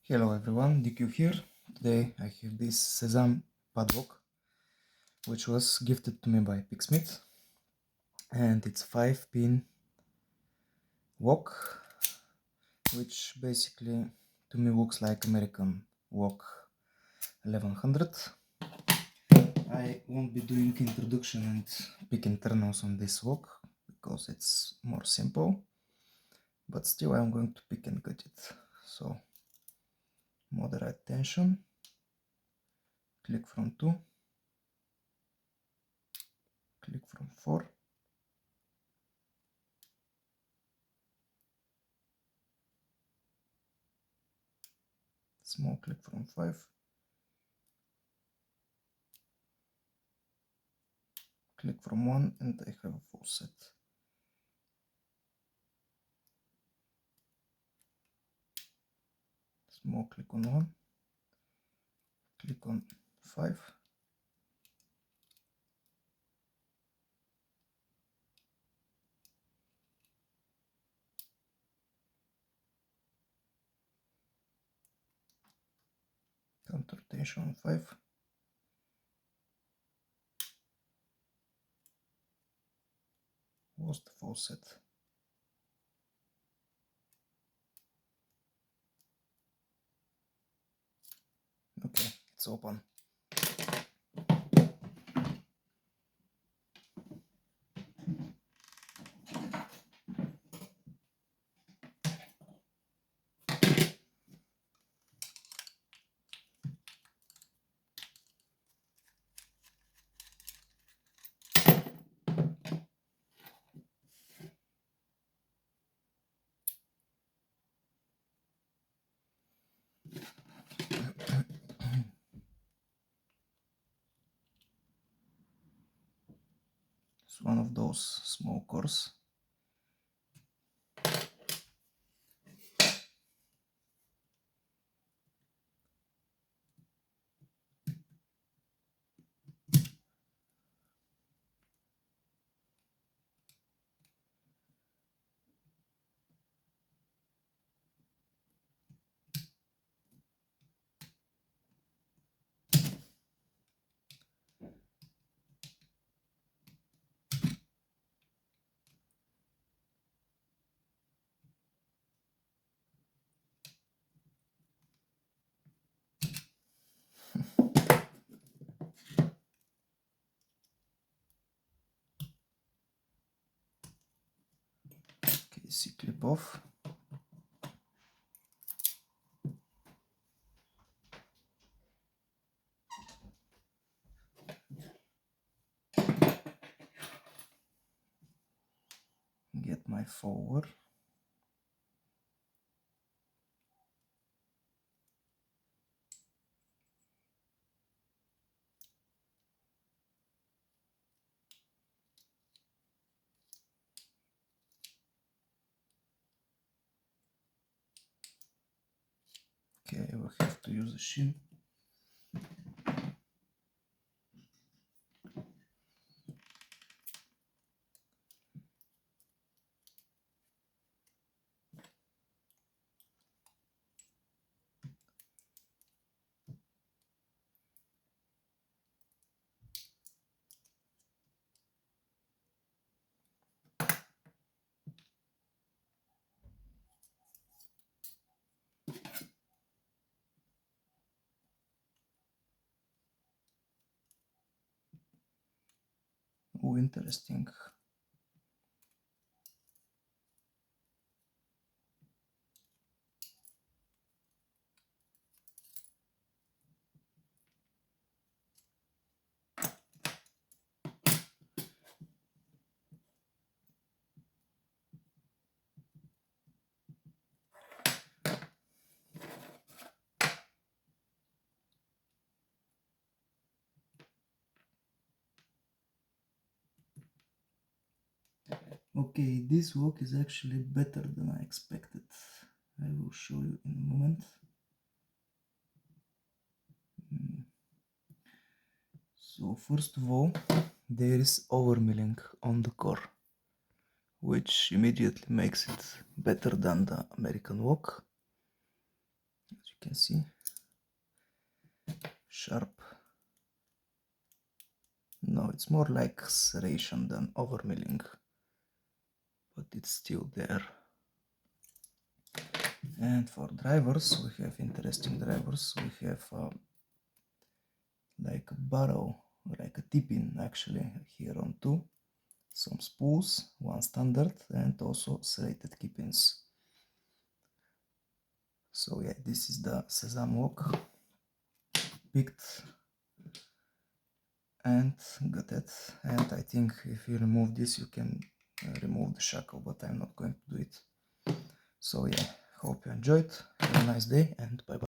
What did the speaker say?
Hello everyone, DQ here. Today I have this Sesamee padlock, which was gifted to me by Picksmith, and it's 5-pin lock, which basically to me looks like American lock 1100. I won't be doing introduction and pick internals on this lock because it's more simple, but still I'm going to pick and cut it. So moderate tension, click from 2, click from 4, small click from 5, click from 1, and I have a full set. Small click on 1, click on 5, counter tension on 5, was the full set. Okay, it's open. It's one of those small cores. Okay, see clip off. Get my forward. Okay, I will have to use a shim. Oh, interesting. Okay, this lock is actually better than I expected. I will show you in a moment. So first of all, there is overmilling on the core, which immediately makes it better than the American lock. As you you can see, sharp. No, it's more like serration than overmilling, but it's still there. And for drivers, we have interesting drivers. We have like a barrel, like a tip-in actually, here on two. Some spools, one standard, and also serrated key-pins. So yeah, this is the Sesamee lock, picked and got it. And I think if you remove this, you can remove the shackle, but I'm not going to do it. So yeah, hope you enjoyed. Have a nice day and bye bye.